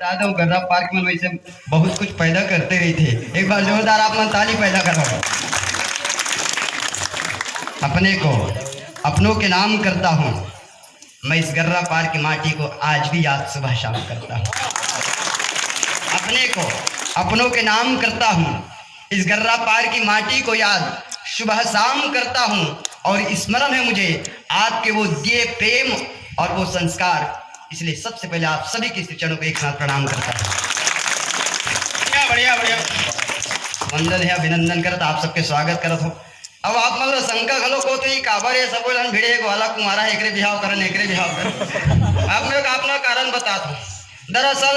बता दो गर्रा पार्क में वैसे बहुत कुछ पैदा करते रही थे। एक बार जोरदार आप मन ताली पैदा करो। अपने को अपनों के नाम करता हूँ मैं, इस गर्रा पार्क की माटी को आज भी याद सुबह शाम करता हूँ। अपने को अपनों के नाम करता हूँ, इस गर्रा पार्क की माटी को याद सुबह शाम करता हूँ। और स्मरण है मुझे आपके वो दिए प्रेम और वो संस्कार, इसलिए सबसे पहले आप सभी के चरणों को एक साथ प्रणाम करता हूँ। बढ़िया बढ़िया वंदन है, अभिनंदन करता आप सबके स्वागत करत हो। अब आप मतलब शंका घलो को तो काबर ये सब भिड़े वाला कुमारा एकरे बिहाव करन एकरे बिहाव कर। आप मेरे को अपना कारण बता दूं। दरअसल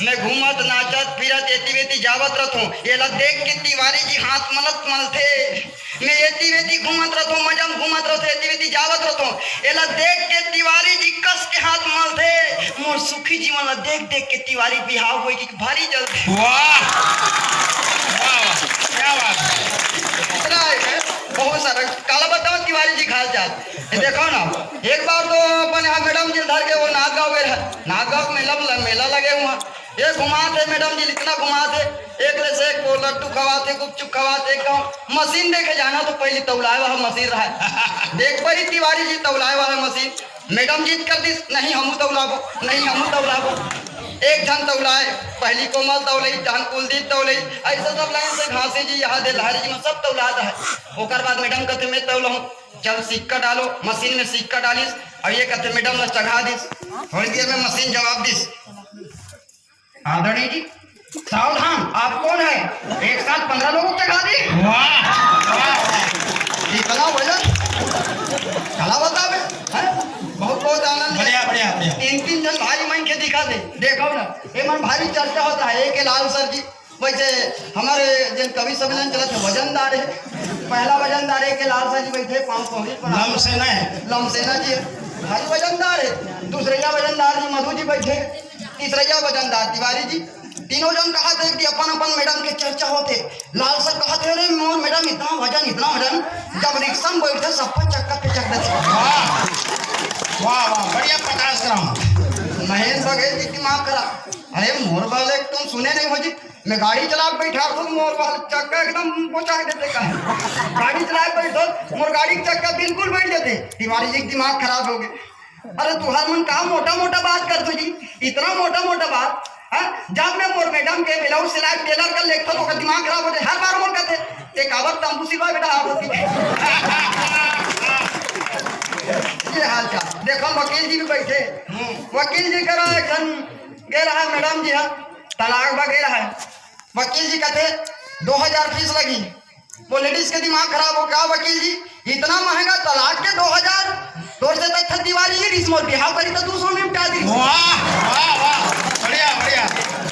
मैं घूमत नाचत फिरत एती वेती जावत रहूं, ये ला देख के तिवारी जी हाथ मलत मलथे। मैं एती वेती घूमत रहूं, मजम घूमत रहूं, एती वेती जावत रहूं, ये ला देख के तिवारी जी कस के हाथ मलथे। मोर सुखी जीवन ला देख देख के तिवारी बिहाव होई कि भारी जल्दी। वाह वाह क्या बात है। बहुत सारा काला बताओ तिवारी जी खास जात। देखो ना एक बार तो अपन यहाँ मैडम जी धर के वो नागगांव गए, नागगांव मेला लगे हुआ, ये घुमाते मैडम जी इतना घुमाते, एक से एक लड्डू खवाते गुपचुप खवाते। गाँव मशीन देखे जाना तो पहले तौलाए वाला मशीन रहा देख पर तिवारी जी तौलाए वाला मशीन। मैडम जीत कर दी नहीं हमू तौलाबो, नहीं हमू तौलाबो। एक धन तौलाए, पहली कोमल तौलई, धन कुलदीप तौलई, ऐसा सब लाइन से घासी जी यहाँ दे लहरी जी में सब तौला है। ओकर बाद मैडम कहते मैं तौला हूँ, चल सिक्का डालो, मशीन में सिक्का डालिस और ये कहते मैडम ने चढ़ा दिस। थोड़ी देर में मशीन जवाब दिस, आदरणीय जी सावधान आप कौन है, एक साथ 15 लोगों को चढ़ा दी। कला वजन कला बतावे बहुत बहुत आनंद। बढ़िया बढ़िया बढ़िया। 3 जन भाई मन के दिखा दे, देखो ना ये मन भारी चर्चा होता है। एक लाल सर जी वैसे हमारे जिन कवि सम्मेलन चलते वजनदार है, पहला वजनदार है के लाल सर जी बैठे 5 पौड़ी पर लमसेना है, लमसेना जी भारी वजनदार है। दूसरा वजनदार जी मधु जी बैठे, तीसरा वजनदार तिवारी जी। तीनों जन कहा थे कि अपन अपन मैडम के चर्चा होते। लाल सर कहा थे अरे मोर मैडम इतना वजन जब रिक्शा में बैठे सब पर चक्कर पे चक्कर थे। वाह वाह बढ़िया 50 ग्राम। महेश बघेल जी दिमाग करा, अरे मोर वाले तुम सुने नहीं हो जी, मैं गाड़ी चला बैठा तो मोर वाले चक्का एकदम पहुंचा देते का गाड़ी चला बैठो मोर गाड़ी का चक्का बिल्कुल बैठ जाते। तिवारी जी दिमाग खराब हो गए, अरे तुहार मन कहा मोटा मोटा बात कर दो जी, इतना मोटा मोटा बात। जब मैं मोर मैडम के ब्लाउज सिलाई टेलर कर लेता तो दिमाग खराब हो जाए। हर बार मोर कहते एक आवत तंबू सिलवा बेटा आवत ये हाल चाल। देखो वकील जी भी बैठे, वकील जी करा गे रहा मैडम जी तलाक बगे रहा है। वकील जी कहते 2000 फीस लगी। वो लेडीज के दिमाग खराब हो गया, वकील जी इतना महंगा तलाक के 2000 तोर से तक तिवारी जी रिश्मोर बिहाव करी तो 200 में निपटा दी। वाह वाह वाह बढ़िया बढ़िया।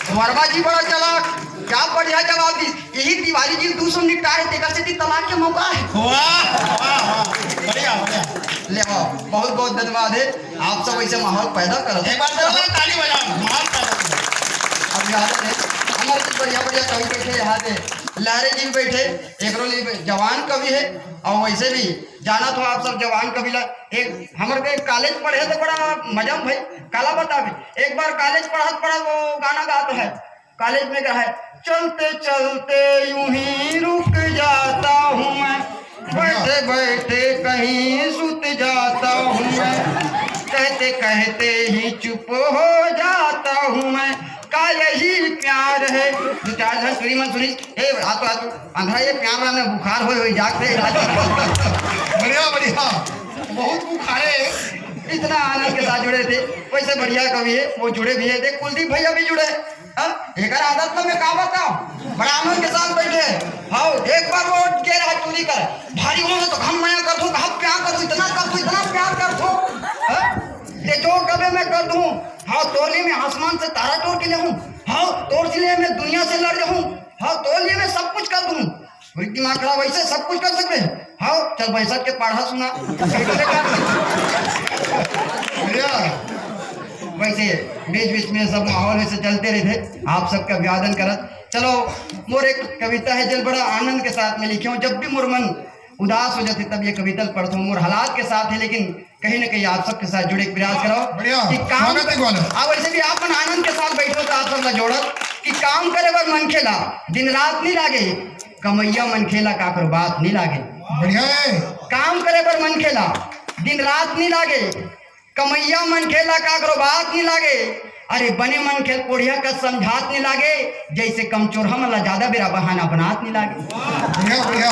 वर्मा जी बड़ा चलाक, क्या बढ़िया जवाब दी। यही तिवारी जी 200 निपटाए तेकर से तलाक के मौका है। वाह वाह बढ़िया बढ़िया। ले बहुत बहुत धन्यवाद है, आप सब ऐसे माहौल पैदा करो। एक बार ताली बजाओ माहौल पैदा। अब याद है हमारे बढ़िया बढ़िया कवि बैठे यहाँ पे, लहरे जी बैठे, एक जवान कवि है और वैसे भी जाना तो आप सब जवान कवि ला। एक हमारे कॉलेज पढ़े तो बड़ा मजा भाई काला बतावे। एक बार कॉलेज पढ़ा वो गाना गाता है, कॉलेज में कहा है चलते चलते यूं ही रुक जाता हूँ मैं, बैठे बैठे कहीं सुत जाता हूँ मैं, कहते कहते ही चुप हो जाता हूँ मैं, का यही प्यार है। 2-4 जन सुनी मन सुनी ए आतो अंधा ये प्यार में बुखार हो जागते बढ़िया बढ़िया बहुत बुखारे इतना आनंद के साथ जुड़े थे। वैसे बढ़िया कवि है वो जुड़े भी है। देख कुलदीप भैया भी जुड़े एक आदत तो मैं का बताऊं बड़ा आनंद के साथ बैठे। हाँ एक बार वो कह रहा चोरी कर भारी हो तो हम मैं कर दूं, हम प्यार कर दूं, इतना प्यार कर दूं ये जो कभी मैं कर दूं। हाँ तोलिए में आसमान से तारा तोड़ के ले हूँ, हाँ तोड़ लिए मैं दुनिया से लड़ जाऊँ, हाँ तोलिए में सब कुछ कर दूं। दिमाग खराब वैसे सब कुछ कर सकते हैं। हाँ चल बैसठ के पढ़ा सुना वैसे बीच बीच में सब माहौल ऐसे चलते रहते, आप सबका अभिवादन करत। चलो मोर एक कविता है जल बड़ा आनंद के साथ में लिखे हूँ। जब भी मोर मन उदास हो जाते तब ये कविता पढ़ता हूँ। मोर हालात के साथ है, लेकिन कहीं ना कहीं आप सबके साथ जुड़े के प्रयास करो कि काम अब वैसे भी आप आनंद के साथ बैठो तो आप सब जोड़त कि काम करे बर मन खेला दिन रात नहीं लागे, कमैया मन खेला का करो बात नहीं लागे। बढ़िया है। काम करे बर मन खेला दिन रात नहीं लागे, कमैया मन खेला का करो बात नहीं लागे। अरे बने मन खेल कोढ़िया का समझात नहीं लागे, जैसे कमचोरहा मला ज्यादा बेरा बहाना बनात नहीं लागे। बढ़िया बढ़िया।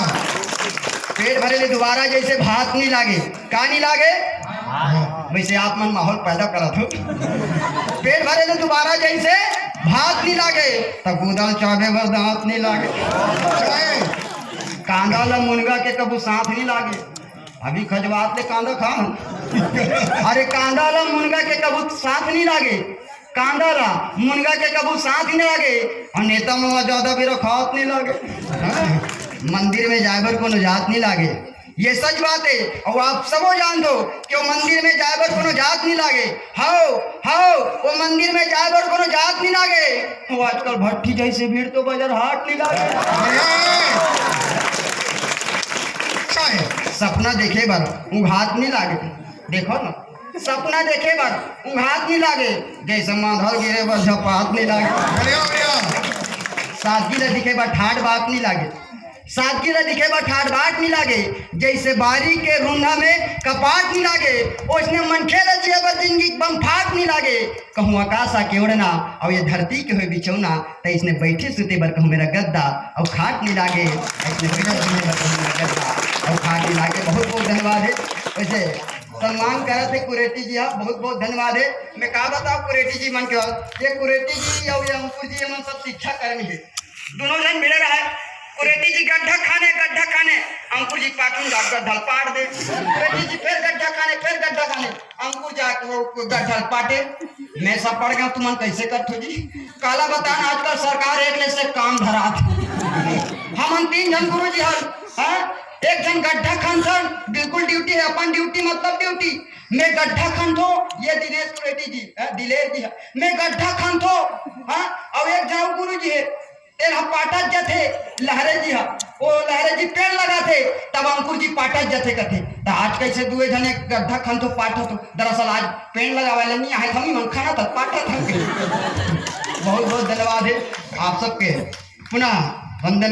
पेट भरे ले दोबारा जैसे भात नहीं लागे, का नहीं लागे वैसे आप मन माहौल पैदा करत हो। पेट भरे ले दोबारा जैसे भात नहीं लागे, तब गुदल चाबे बर दांत नहीं लागे। कांदा ला मुनगा के कबू साथ नहीं लागे, अभी खजवात ले कांदा खा। अरे कांदा ला मुनगा के कबू साथ नहीं लागे, कांदा ला मुनगा के कबू साथ नहीं लागे, और नेता में ज्यादा भी रखात नहीं लागे। मंदिर में जाए बर कोनो जात नहीं लागे, ये सच बात है। और आप सबो जान दो कि वो मंदिर में जाए बर कोनो जात नहीं लागे। हाओ वो मंदिर में जाए बर कोनो जात नहीं लागे। वो आजकल भट्टी जैसे भीड़ तो बाजार हाट नहीं लागे। सपना देखे बर उघात नहीं लागे, देखो ना सपना देखे बर उघात नहीं लागे, जैसे माधल गिरे बर झपात नहीं लागे। सादगी ला दिखे बर ठाट बात नहीं लागे, सादगी ला दिखे बर ठाट बाट नहीं लागे, जैसे बारी के रूंधा में कपाट नहीं लागे। उसने मनखे ला जिया बर जिंदगी बम फाट नहीं लागे। कहूँ आकाशा के उड़ना और ये धरती के हुए बिछौना, तो इसने बैठे सुते बर कहूँ मेरा गद्दा और खाट नहीं लागे। इसने बैठे सुते बर कहूँ मेरा गद्दा और खाट नहीं लागे। बहुत बहुत धन्यवाद है। वैसे सम्मान करे थे कुरेटी जी, हाँ बहुत बहुत धन्यवाद है। मैं कहा बताऊँ कुरेटी जी मन के ये कुरेटी जी और ये अंकुर जी मन सब शिक्षा कर्मी है, दोनों जन मिले रहा है। कुरेटी जी गड्ढा खाने अंकुर जी पाटून गड्ढा पाट दे, कुरेटी जी फिर गड्ढा खाने अंकुर जाके वो गड्ढा पाटे। मैं सब पढ़ गया, तुम कैसे करते जी काला बताना। आजकल सरकार एक से काम धरात, हम 3 जन गुरु जी हर एक जन गड्ढा खान बिल्कुल ड्यूटी है, अपन ड्यूटी मतलब ड्यूटी। मैं गड्ढा खान थो, ये दिनेश कुरेटी जी दिलेर जी है, मैं गड्ढा खान थो। और एक जन गुरु जी है तेरा पाटत जथे लहरे जी हा, वो लहरे जी पेड़ लगा थे तब अंकुर जी पाटत जथे कथे। तो आज कैसे दुए जने गड्ढा खान तो पाट तो दरअसल आज पेड़ लगावे नहीं आए, हम मन खाना था पाटा था। बहुत बहुत धन्यवाद है आप सबके, पुनः वंदन।